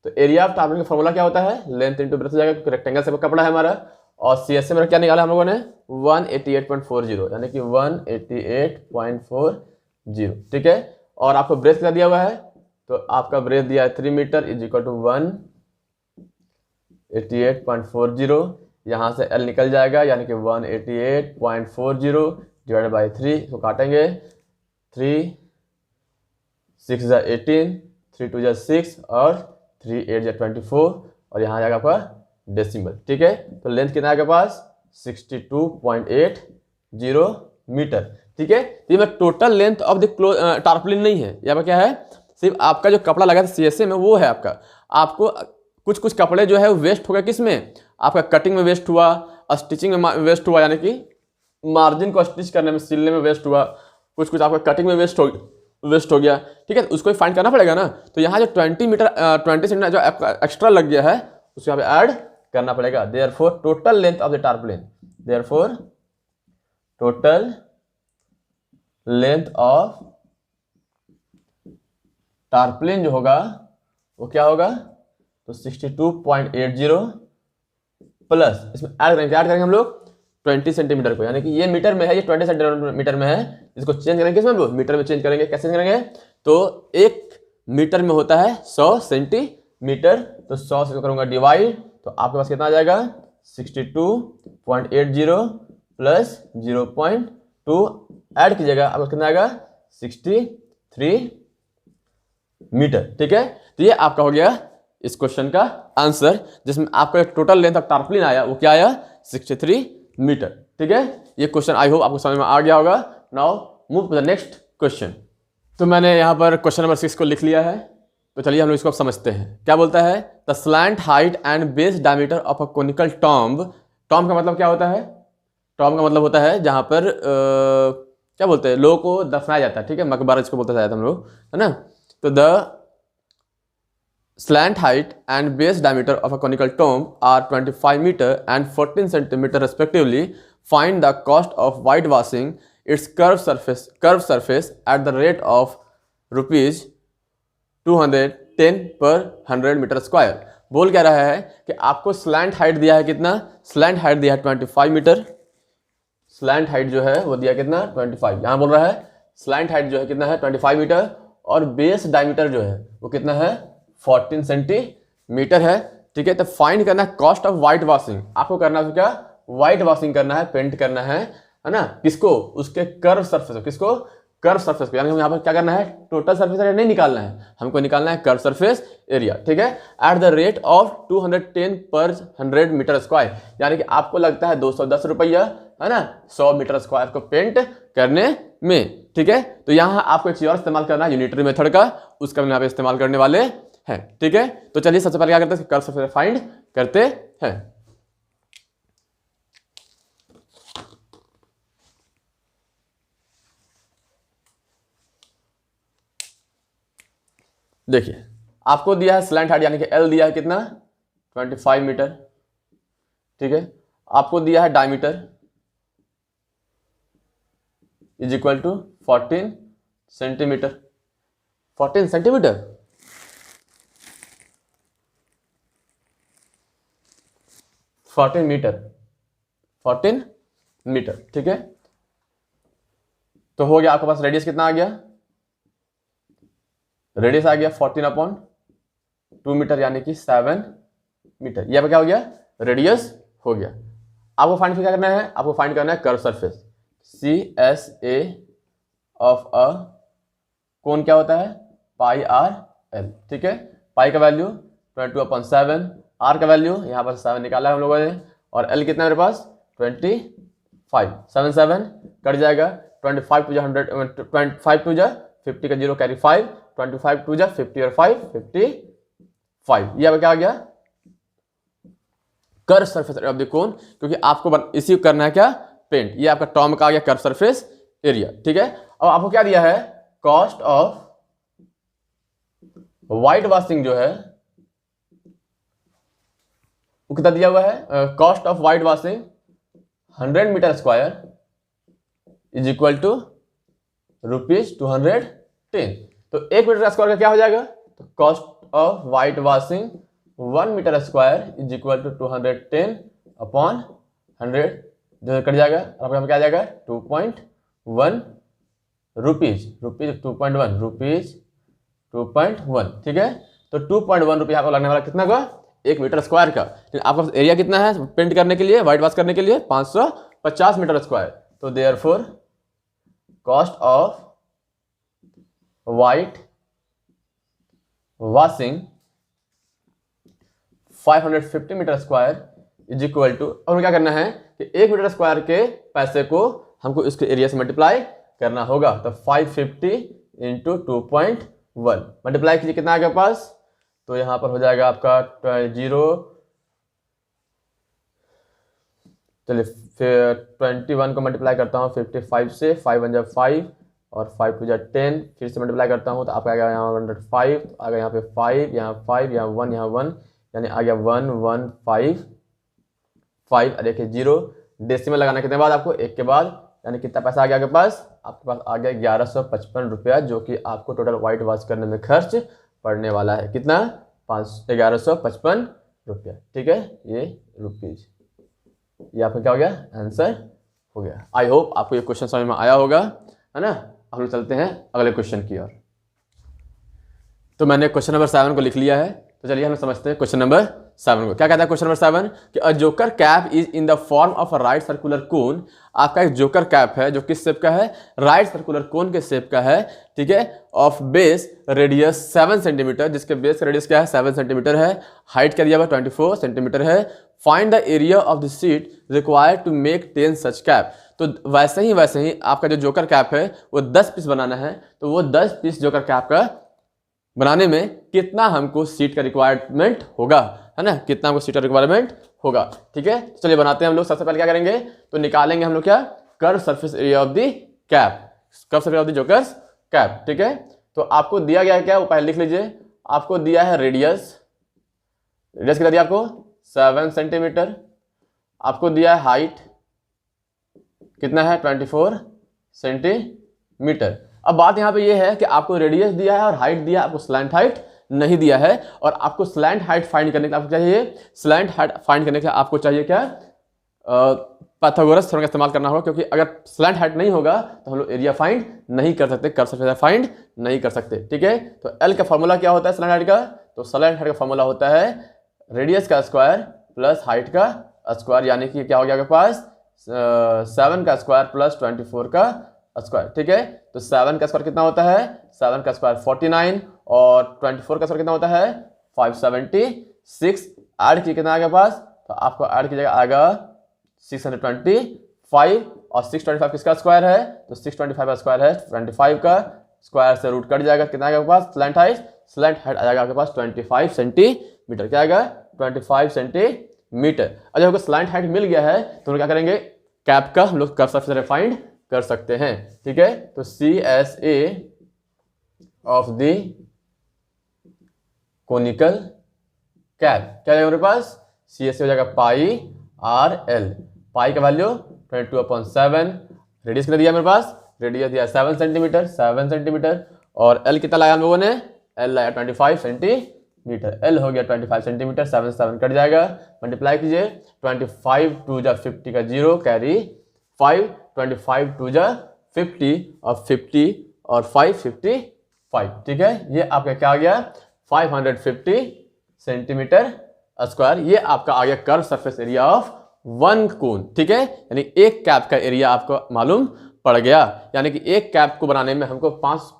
तो एरिया ऑफ टारप्लिन का फॉर्मूला क्या होता है, लेंथ इंटू ब्रेथ हो जाएगा, क्योंकि रेक्टेंगल से कपड़ा है हमारा। और CSA में क्या निकाला हम लोगों ने, 188.40, यानी कि 188.40, ठीक है। और आपको ब्रेथ कितना दिया हुआ है, तो आपका ब्रेथ दिया है 3 मीटर = 188.40, यहाँ से L निकल जाएगा, यानी कि 188.40 / 3, इसको काटेंगे, 3 6 = 18, 3 2 = 6 और 3 8 = 24, और यहाँ जाएगा आपका डेसिमल, ठीक है। तो लेंथ कितना है आपके पास, 62.80 मीटर, ठीक है। तो ये टोटल लेंथ ऑफ द टारप्लिन नहीं है, यहाँ पर क्या है, सिर्फ आपका जो कपड़ा लगा था CSA में वो है आपका। आपको कुछ कुछ कपड़े जो है वो वेस्ट हो गए, किस में, आपका कटिंग में वेस्ट हुआ, स्टिचिंग में वेस्ट हुआ, यानी कि मार्जिन को स्टिच करने में, सिलने में वेस्ट हुआ, कुछ कुछ आपका कटिंग में वेस्ट हो गया, ठीक है। उसको फाइंड करना पड़ेगा ना। तो यहाँ जो 20 सेंटीमीटर जो एक्स्ट्रा लग गया है उसको यहाँ पे ऐड करना पड़ेगा। Therefore total length of the tarpaulin, therefore total length of tarpaulin जो होगा वो क्या होगा, तो 62.80 प्लस इसमें ऐड करेंगे हम लोग 20 सेंटीमीटर को, यानी कि ये मीटर में है, ये 20 सेंटीमीटर में है, इसको चेंज करेंगे किसमें हम लोग, मीटर में चेंज करेंगे। कैसे करेंगे, तो 1 मीटर में होता है 100 सेंटीमीटर, तो 100 से करूंगा डिवाइड, तो आपके पास कितना आ जाएगा 62.80 प्लस 0.2 ऐड कीजिएगा, आपको कितना आएगा 63 मीटर। ठीक है, तो ये आपका हो गया इस क्वेश्चन का आंसर, जिसमें आपका एक टोटल लेंथ ऑफ टार्पलिन आया, वो क्या आया 63 मीटर। ठीक है, ये क्वेश्चन आई होप आपको समझ में आ गया होगा। Now move to the next question. तो मैंने यहाँ पर क्वेश्चन नंबर 6 को लिख लिया है, तो चलिए हम लोग इसको अब समझते हैं। क्या बोलता है, the slant height and base diameter of a conical tomb. Tomb का मतलब क्या होता है, टॉम्ब का मतलब होता है जहाँ पर क्या बोलते हैं, लोगों को दफनाया जाता है। ठीक है, मकबरा इसको बोलते हैं हम लोग, है ना। तो the slant height and base diameter of a conical tomb are 25 meter and 14 centimeter respectively. Find the cost of whitewashing its curved surface at the rate of rupees 210 per 100 meter square. बोल क्या रहा है कि आपको slant height दिया है कितना, slant height दिया है 25 मीटर, स्लैंट हाइट जो है वो दिया कितना 25, यहाँ बोल रहा है स्लैंट हाइट जो है कितना है 25 मीटर, और बेस डायमीटर जो है वो कितना है 14 सेंटीमीटर है। ठीक है, तो फाइंड करना है कॉस्ट ऑफ व्हाइट वॉशिंग। आपको करना है क्या, व्हाइट वॉशिंग करना है, पेंट करना है ना, किसको, उसके कर्व सरफेस को, किसको, कर्व सरफेस को। यानी हम यहाँ पर क्या करना है, टोटल सरफेस एरिया नहीं निकालना है, हमको निकालना है कर्व सरफेस एरिया। ठीक है, एट द रेट ऑफ 210 पर 100 मीटर स्क्वायर, यानी कि आपको लगता है 210 रुपया, है ना, 100 मीटर स्क्वायर को पेंट करने में। ठीक है, तो यहाँ आपको एक चीज और इस्तेमाल करना है यूनिटरी मेथड का, उसका हम यहाँ पे इस्तेमाल करने वाले हैं। ठीक है, तो चलिए सबसे पहले क्या करते हैं, कर्व सरफेस फाइंड करते हैं। देखिए आपको दिया है स्लैंट हाइट यानी कि एल दिया है कितना 25 मीटर। ठीक है, आपको दिया है diameter is equal to 14 centimetre, 14 centimetre, 14 metre, 14 metre. ठीक है, तो हो गया आपके पास रेडियस कितना आ गया, रेडियस आ गया 14/2 मीटर यानी कि 7 मीटर। यह क्या हो गया, रेडियस हो गया। आपको फाइंड क्या करना है, आपको फाइंड करना है curve surface, CSA of a cone क्या होता है πr/l। ठीक है, पाई का वैल्यू 22/7, r का वैल्यू यहाँ पर 7 निकाला है हम लोगों ने, और l कितना मेरे पास 25, 7 7 कट जाएगा, 25 टू 100, 25 टू 50 का 0 कैरी 5, 25 टू 50 और 5 55। यह क्या आ गया, कर्व सरफेस ऑफ द कोन, क्योंकि आपको इसी को करना है क्या, पेंट। ये आपका टॉम का आ गया कर्व सरफेस एरिया। ठीक है, अब आपको क्या दिया है, कॉस्ट ऑफ व्हाइट वॉशिंग जो है वो कितना दिया हुआ है, cost of white washing 100 metre square is equal to rupees 210। तो 1 मीटर स्क्वायर का क्या हो जाएगा, तो cost of white washing 1 metre square is equal to 210/100, जो कट जाएगा, आपके यहाँ क्या आ जाएगा 2.1 रुपीज, 2.1 रुपीज 2.1। ठीक है, तो 2.1 रुपये आपको लगने वाला कितना का, 1 मीटर स्क्वायर का। आपका एरिया कितना है पेंट करने के लिए, व्हाइट वॉश करने के लिए 550 मीटर स्क्वायर। तो therefore cost of white washing 550 metre square is equal to, और क्या करना है कि 1 मीटर स्क्वायर के पैसे को हमको इसके एरिया से मल्टीप्लाई करना होगा। तो 550 इंटू 2.1 मल्टीप्लाई कीजिए, कितना आ गया पास, तो यहां पर हो जाएगा आपका 0, चलिए फिर 21 को मल्टीप्लाई करता हूँ 55 से, 5 1 5 और 5 2 10, फिर से मल्टीप्लाई करता हूँ तो आपका आ गया यहाँ 105, आ गया यहाँ पे 5, यहाँ 5, यहाँ 1, यहाँ 1, यानी आ गया 1155। देखिए 0 डेसिमल लगाना कितने बाद आपको, 1 के बाद, यानी कितना पैसा आ गया आपके पास, आपके पास आ गया 1155 रुपया, जो कि आपको टोटल व्हाइट वॉश करने में खर्च पड़ने वाला है। कितना, 1155 रुपया। ठीक है, ये रुपीज, ये आपका क्या हो गया, आंसर हो गया। आई होप आपको ये क्वेश्चन समझ में आया होगा, है ना। हम लोग चलते हैं अगले क्वेश्चन की ओर। तो मैंने क्वेश्चन नंबर 7 को लिख लिया है, तो चलिए हम समझते हैं क्वेश्चन नंबर 7 को। क्या कहता है क्वेश्चन नंबर 7 कि a joker cap is in the form of a right circular कोन। आपका एक जोकर कैप है जो किस शेप का है, राइट सर्कुलर कोन के शेप का है, ठीक है, ऑफ बेस रेडियस 7 सेंटीमीटर, जिसके बेस का रेडियस क्या है 7 सेंटीमीटर है, हाइट क्या दिया हुआ 24 सेंटीमीटर है। Find the area of the sheet required to make 10 such cap. तो वैसे ही आपका जो जोकर कैप है वो 10 पीस बनाना है, तो वो 10 पीस जोकर कैप का बनाने में कितना हमको सीट का रिक्वायरमेंट होगा, है ना, कितना हमको सीट का रिक्वायरमेंट होगा, ठीक है। चलिए बनाते हैं हम लोग। सबसे पहले क्या करेंगे, तो निकालेंगे हम लोग क्या, curve surface area of the cap, curve surface of the jokers cap, ठीक है। तो आपको दिया गया है क्या, वो पहले लिख लीजिए। आपको दिया है रेडियस, रेडियस कितना दिया आपको 7 सेंटीमीटर। आपको दिया है हाइट कितना है 24 सेंटीमीटर। अब बात यहाँ पे ये है कि आपको रेडियस दिया है और हाइट दिया है, आपको स्लैंट हाइट नहीं दिया है। और आपको स्लैंट हाइट फाइंड करने के लिए आपको चाहिए, स्लैंट हाइट फाइंड करने के लिए आपको चाहिए क्या, पाइथागोरस थ्योरम का इस्तेमाल करना होगा, क्योंकि अगर स्लैंट हाइट नहीं होगा तो हम लोग एरिया फाइंड नहीं कर सकते, कर्व सरफेस फाइंड नहीं कर सकते, ठीक है। तो एल का फॉर्मूला क्या होता है स्लैंट हाइट का, तो स्लैंट हाइट का फॉर्मूला होता है रेडियस का स्क्वायर प्लस हाइट का स्क्वायर, यानी कि क्या हो गया आपके पास 7 का स्क्वायर प्लस 24 का स्क्वायर, ठीक है। तो 7 का स्क्वायर कितना होता है, 7 का स्क्वायर 49 और 24 का स्क्वायर कितना होता है 576। ऐड की कितना आएगा पास, तो आपको ऐड कीजिएगा आएगा 625 और 625 किसका स्क्वायर है, तो 625 का स्क्वायर है 25 का स्क्वायर से रूट कट जाएगा, कितना आएगा आपके पास स्लैंट हाइट आ जाएगा आपके पास 25 सेंटीमीटर। क्या आएगा 25 सेंटीमीटर। अच्छा हमको स्लैंट हाइट मिल गया है तो हम क्या करेंगे, कैप का हम लोग कर्व सरफेस फाइंड कर सकते हैं, ठीक है। तो CSA of the conical cap क्या जाएगा हमारे पास, CSA हो जाएगा पाई RL। पाई का वैल्यू 22/7। रेडियस कितना दिया मेरे पास, रेडियस दिया 7 सेंटीमीटर और L कितना लाया हम लोगों ने, L लाया 25 सेंटीमीटर। L हो गया 25 सेंटीमीटर, 7 कट जाएगा, मल्टीप्लाई कीजिए 25 2 जा 50 का 0 कैरी 5, 25 2 जा 50 और 50 और 5 55, ठीक है। ये आपका क्या आ गया 550 सेंटीमीटर स्क्वायर। ये आपका आ गया कर्व सरफेस एरिया ऑफ 1 कोन, ठीक है। यानी एक कैप का एरिया आपको मालूम पड़ गया, यानी कि एक कैप को बनाने में हमको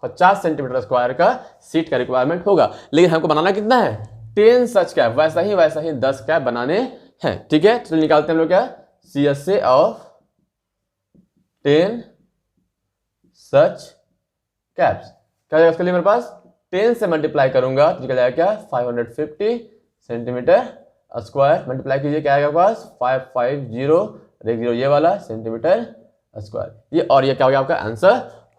50 सेंटीमीटर स्क्वायर का सीट का रिक्वायरमेंट होगा, लेकिन हमको बनाना कितना है 10 सच कैप, वैसा ही 10 कैप बनाने हैं, ठीक है। चलिए निकालते हैं हम लोग क्या, CSA ऑफ 10 सच कैप्स। क्या जाएगा इसके लिए मेरे पास 10 से मल्टीप्लाई करूंगा तो निकल जाएगा क्या 550 सेंटीमीटर स्क्वायर। मल्टीप्लाई कीजिए क्या आएगा पास 550 ये वाला सेंटीमीटर स्क्वायर, ये और ये क्या हो गया आपका आंसर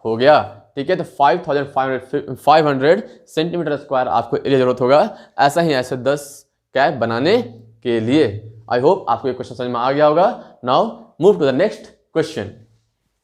हो गया, ठीक है। तो 5500 सेंटीमीटर स्क्वायर आपको एरिया जरूरत होगा ऐसा ही ऐसे 10 कैप बनाने के लिए। आई होप आपको ये क्वेश्चन समझ में आ गया होगा। Now move to the next question.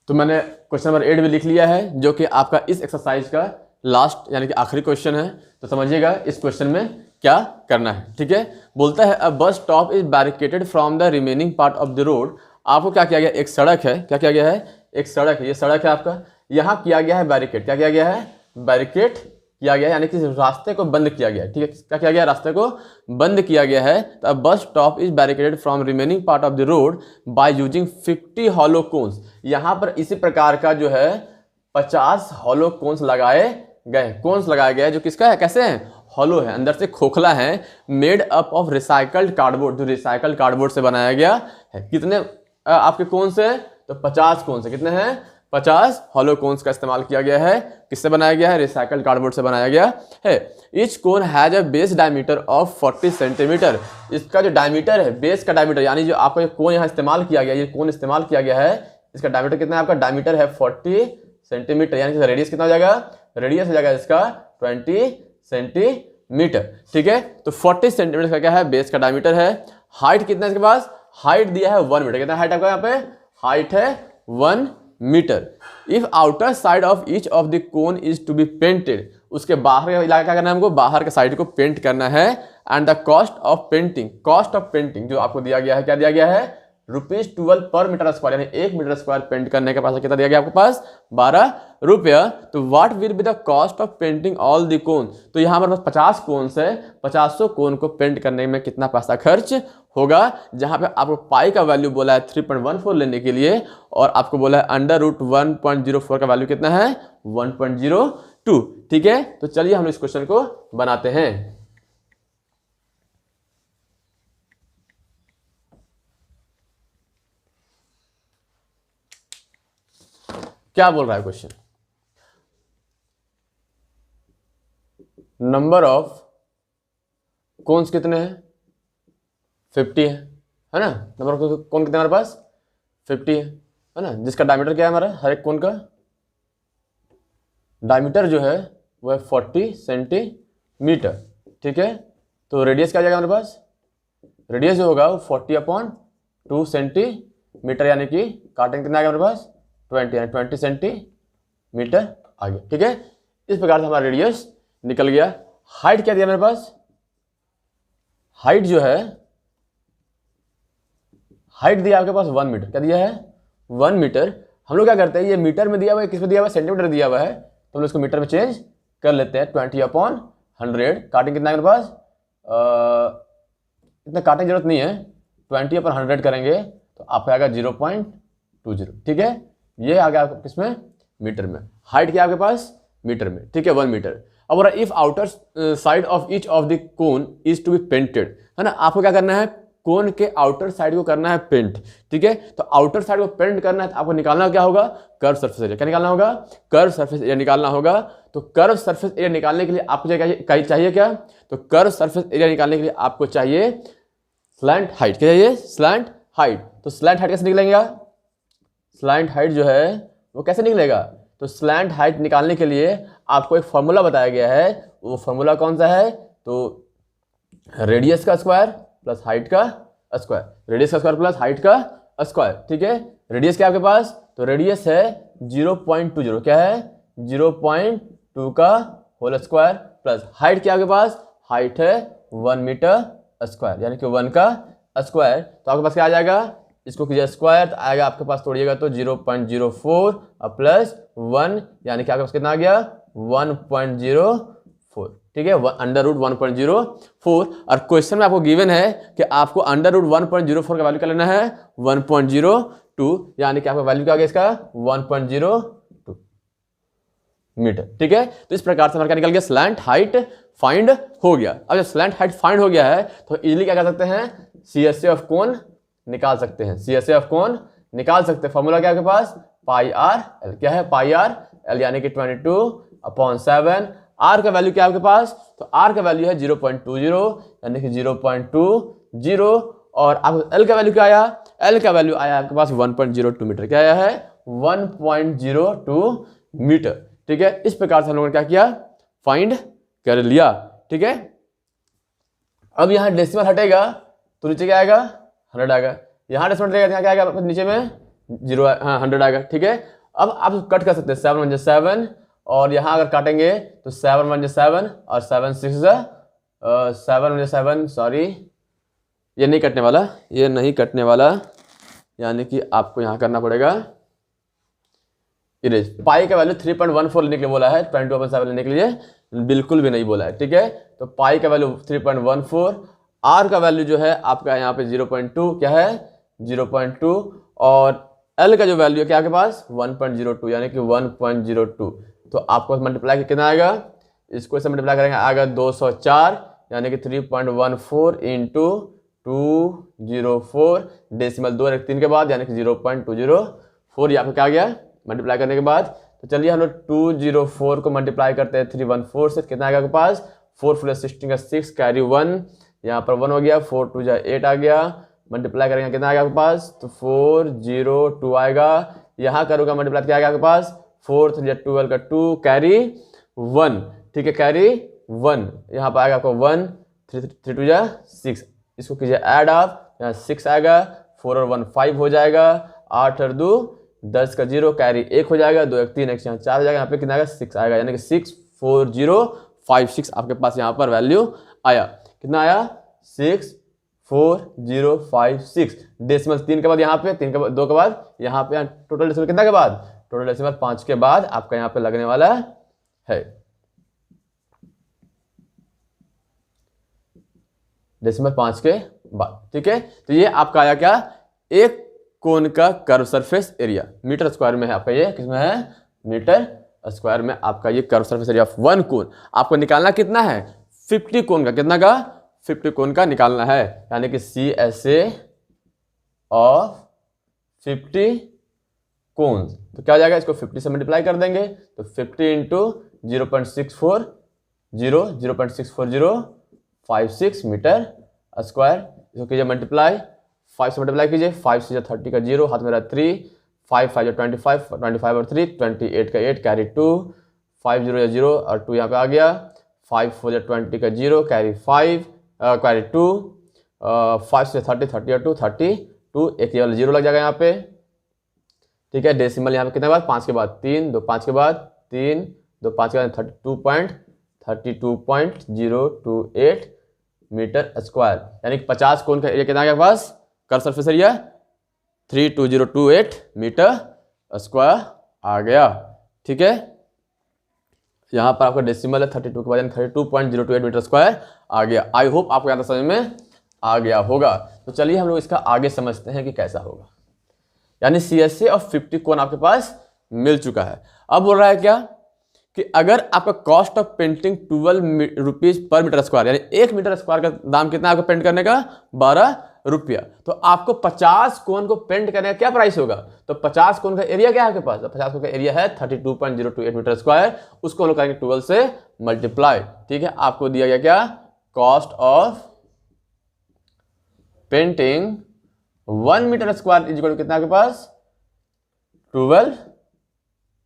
तो मैंने क्वेश्चन नंबर 8 भी लिख लिया है, जो कि आपका इस एक्सरसाइज का लास्ट यानी कि आखिरी क्वेश्चन है। तो समझिएगा इस क्वेश्चन में क्या करना है, ठीक है। बोलता है a bus stop is barricaded from the remaining part of the road. आपको क्या किया गया, एक सड़क है, क्या किया गया है, एक सड़क है, ये सड़क है आपका, यहाँ किया गया है बैरिकेड। क्या किया गया है, बैरिकेड किया गया है, यानी कि रास्ते को बंद किया गया है, ठीक है। क्या किया गया, रास्ते को बंद किया गया है। तो bus stop is barricaded from remaining part of the road by using 50 hollow cones. यहाँ पर इसी प्रकार का जो है 50 हॉलो कोन्स लगाए गए, कोन्स लगाए गए जो किसका है, कैसे है, हॉलो है, अंदर से खोखला है, made up of recycled cardboard, जो रिसाइकल्ड कार्डबोर्ड से बनाया गया है। कितने आपके कोन से, तो 50 कोन से, कितने हैं 50 हॉलो कोन्स का इस्तेमाल किया गया है। किससे बनाया गया है, रिसाइकल्ड कार्डबोर्ड से बनाया गया है। Each cone has a base diameter of 40 centimetre. इसका जो डायमीटर है, बेस का डायमीटर, यानी जो आपका जो कोन यहाँ इस्तेमाल किया गया, ये कोन इस्तेमाल किया गया है, इसका डायमीटर कितना है, आपका डायमीटर है 40 सेंटीमीटर, यानी कि रेडियस कितना हो जाएगा, रेडियस हो जाएगा इसका 20 सेंटीमीटर, ठीक है। तो 40 सेंटीमीटर का क्या है, बेस का डायमीटर है। हाइट कितना है इसके पास, हाइट दिया है 1 मीटर। कितना हाइट आपका यहाँ पे, हाइट है 1 metre. If outer side of each of the cone is to be painted, उसके बाहर का इलाका क्या करना है हमको, बाहर के साइड को पेंट करना है। And the cost of painting, cost of painting जो आपको दिया गया है, क्या दिया गया है, ₹12 पर मीटर स्क्वायर, यानी 1 मीटर स्क्वायर पेंट करने के पास कितना दिया गया आपके पास, 12 रुपया, तो what will be the cost of painting all the cone. तो यहाँ हमारे पास 50 कोन है, 50 कोन को पेंट करने में कितना पैसा खर्च होगा। जहाँ पे आपको पाई का वैल्यू बोला है 3.14 लेने के लिए, और आपको बोला है अंडर रूट 1.04 का वैल्यू कितना है 1.02। ठीक है, तो चलिए हम इस क्वेश्चन को बनाते हैं। क्या बोल रहा है क्वेश्चन, नंबर ऑफ कोन्स कितने हैं 50 है ना। नंबर ऑफ कोन कितने हमारे पास 50 है ना, जिसका डायमीटर क्या है हमारा, हर एक कोन का डायमीटर जो है वो है 40 सेंटीमीटर। ठीक है, तो रेडियस क्या आ जाएगा हमारे पास, रेडियस जो होगा वो 40/2 सेंटीमीटर, यानी कि काटेंगे कितना आ गया हमारे पास 20, यानी 20 सेंटीमीटर आ गया। ठीक है, इस प्रकार से हमारा रेडियस निकल गया। हाइट क्या दिया मेरे पास, हाइट जो है, हाइट दिया आपके पास 1 मीटर, क्या दिया है 1 मीटर। हम लोग क्या करते हैं, ये मीटर में दिया हुआ है, किस में दिया हुआ है सेंटीमीटर दिया हुआ है, तो हम लोग इसको मीटर में चेंज कर लेते हैं। 20/100, काटेंगे कितना मेरे पास, इतना काटने की जरूरत नहीं है, 20/100 करेंगे तो आपका आएगा 0.20। ठीक है, ये आ गया आपको किसमें मीटर में। हाइट क्या आपके पास मीटर में। ठीक है, 1 मीटर। अब if outer side of each of the cone is to be painted, है ना, आपको क्या करना है, कोन के आउटर साइड को करना है पेंट। ठीक है, तो आउटर साइड को पेंट करना है तो आपको निकालना क्या होगा, कर्व सरफेस एरिया। क्या निकालना होगा, कर्व सरफेस एरिया निकालना होगा। तो कर्व सरफेस एरिया निकालने के लिए आपको चाहिए क्या, तो कर्व सरफेस एरिया निकालने के लिए आपको चाहिए स्लैंट हाइट। क्या चाहिए, स्लैंट हाइट। तो स्लैंट हाइट कैसे निकलेगा, स्लैंट हाइट जो है वो कैसे निकलेगा, तो स्लैंट हाइट निकालने के लिए आपको एक फॉर्मूला बताया गया है। वो फॉर्मूला कौन सा है, तो रेडियस का स्क्वायर प्लस हाइट का स्क्वायर, रेडियस का स्क्वायर प्लस हाइट का स्क्वायर। ठीक है, रेडियस क्या आपके पास, तो रेडियस है 0.20, क्या है 0.2 का होल स्क्वायर, प्लस हाइट क्या आपके पास, हाइट है 1 मीटर स्क्वायर, यानी कि 1 का स्क्वायर। तो आपके पास क्या आ जाएगा, इसको कीजिए स्क्वायर तो आएगा आपके पास, तोड़िएगा तो 0.04 और प्लस 1, यानी कि आपके पास कितना आ गया 1.04। ठीक है, अंडर रूट 1.04। और क्वेश्चन में आपको गिवन है कि आपको अंडर रूट 1.04 का वैल्यू क्या लेना है 1.02, यानी कि आपका वैल्यू क्या आ गया इसका 1.02 मीटर। ठीक है, तो इस प्रकार से हमारा क्या निकल गया, स्लैंट हाइट फाइंड हो गया। अब जब स्लैंट हाइट फाइंड हो गया है तो इजीली क्या कर सकते हैं, CSA ऑफ कोन निकाल सकते हैं। CSA ऑफ कोन निकाल सकते हैं। फॉर्मूला क्या है आपके पास, पाई आर एल। क्या है, पाई आर एल, यानी कि 22/7। आर का वैल्यू क्या है आपके पास, तो आर का वैल्यू है 0.20, यानी कि 0.20। और आप एल का वैल्यू क्या आया, एल का वैल्यू आया आपके पास 1.02 मीटर। क्या आया है 1.02 मीटर। ठीक है, इस प्रकार से हम लोगों ने क्या किया, फाइंड कर लिया। ठीक है, अब यहाँ डेसिमल हटेगा तो नीचे क्या आएगा 100 आएगा, यहाँ डेसिमल हटेगा यहाँ क्या आएगा नीचे में 0, हाँ 100 आएगा। ठीक है, अब आप कट कर सकते हैं 7 1 7, और यहाँ अगर काटेंगे तो 7 1 7 और 7 6 7 1 7, सॉरी ये नहीं कटने वाला, ये नहीं कटने वाला, यानी कि आपको यहाँ करना पड़ेगा इरेज। पाई का वैल्यू 3.14 लेने के लिए बोला है, 22/7 लेने के लिए बिल्कुल भी नहीं बोला है। ठीक है, तो पाई का वैल्यू 3.14, आर का वैल्यू जो है आपका यहाँ पे 0.2, क्या है 0.2, और एल का जो वैल्यू है क्या आपके पास 1.02, यानी कि 1.02। तो आपको मल्टीप्लाई कितना आएगा, इसको इससे मल्टीप्लाई करेंगे आएगा 204, यानी कि 3.14 इंटू 204 डेसिमल 2 3 के बाद, यानी कि 0.204। यहाँ पे क्या आ गया मल्टीप्लाई करने के बाद। तो चलिए हम लोग 204 को मल्टीप्लाई करते हैं 314 से, कितना आएगा आपके पास 4 + 16 का 6, कैरी 1, यहाँ पर 1 हो गया, 4 2 8 आ गया, मल्टीप्लाई करेंगे कितना आएगा आपके पास, तो 402 आएगा। यहाँ करूँगा मल्टीप्लाई क्या आएगा आपके पास 4 3 12 का 2, कैरी 1। ठीक है, कैरी 1, यहाँ पर आएगा आपको 1, 3 2 6, इसको कीजिए ऐड आप, यहाँ 6 आएगा, 4 और 1 5 हो जाएगा, 8 और 2 10 का 0, कैरी 1 हो जाएगा, 2 1 3 1 यहाँ 4 हो जाएगा, यहाँ पे कितना आएगा 6 आएगा, यानी कि 64056 आपके पास यहाँ पर वैल्यू आया। कितना आया 64056 डेसिमल 3 के बाद, यहाँ पे 3 के बाद 2 के बाद, यहाँ पे टोटल डेसिमल कितना के बाद टोटल डेसिमल 5 के बाद आपका यहाँ पे लगने वाला है। डेसिमल 5 के बाद, ठीक है। तो ये आपका आया क्या, एक कोन का curve surface area metre square में है आपका, ये किसमें है, मीटर स्क्वायर में आपका ये curve surface area of one कोन। आपको निकालना कितना है, 50 कोन का, कितना का, 50 कोन का निकालना है, यानी कि CSA ऑफ 50 कोन। तो क्या हो जाएगा, इसको 50 से मल्टीप्लाई कर देंगे, तो 50 इंटू 0.640 मीटर स्क्वायर। इसको कीजिए मल्टीप्लाई, 5 से मल्टीप्लाई कीजिए, 5 से 30 का 0, हाथ में रहा 3, 5 5 25, 25 और 3 28 का 8 कैरी 2, 5 0 0 और 2 यहाँ पे आ गया, 5 4 20 का 0 कैरी 5 कैरी 2, 5 से 30 30 और 2 32, एक ये वाला 0 लग जाएगा यहाँ पे, ठीक है। डेसिमल यहाँ पे कितने बाद, 5 के बाद 3, 2 5 के बाद 3, 2 5 के बाद 32.028 मीटर स्क्वायर, यानी कि 50 कोन का एरिया कितना आ गया पास, curve surface area 32028 metre square आ गया, ठीक है। यहाँ पर आपका डेसिमल है 32 के बाद 32.028 मीटर स्क्वायर आ गया। आई होप आपको यहाँ तक समझ में आ गया होगा। तो चलिए हम लोग इसका आगे समझते हैं कि कैसा होगा। यानी CSA ऑफ 50 कोन आपके पास मिल चुका है। अब बोल रहा है क्या कि अगर आपका cost of painting 12 rupees per metre square, यानी 1 मीटर स्क्वायर का दाम कितना है आपको पेंट करने का, 12 रुपया, तो आपको 50 कोन को पेंट करने का क्या प्राइस होगा, तो 50 कोन का एरिया क्या है आपके पास, तो 50 कोन का एरिया है 32.028 मीटर स्क्वायर, उसको हम लोग करेंगे 12 से मल्टीप्लाई, ठीक है। आपको दिया गया क्या, cost of painting 1 metre square is equal to कितना आपके पास, 12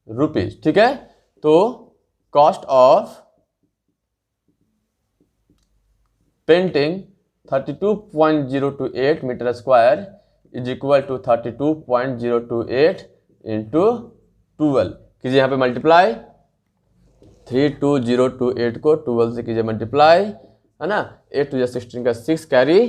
रुपीज, ठीक है। तो cost of painting 32.028 metre square is equal to 32.028 into 12, कीजिए यहाँ पे मल्टीप्लाई, 32028 को 12 से कीजिए मल्टीप्लाई, है ना, 8 2 16 का 6 कैरी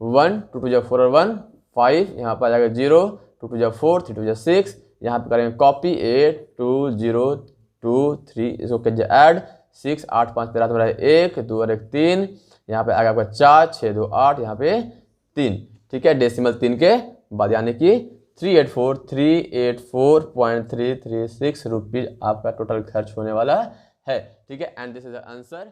1, 2 2 4 और 1 5, यहाँ पर आ जाएगा 0, 2 2 4 3 2 6, यहाँ पे करेंगे कॉपी 8 2 0 2 3, इसको कीजिए ऐड 6 8 5 13 तुम्हारा 1 2 और 1 3, यहाँ पे आएगा आपका 4 6 2 8, यहाँ पे 3, ठीक है। डेसिमल 3 के बाद यानी कि 384.336 रुपीज आपका टोटल खर्च होने वाला है, ठीक है। And this is the answer.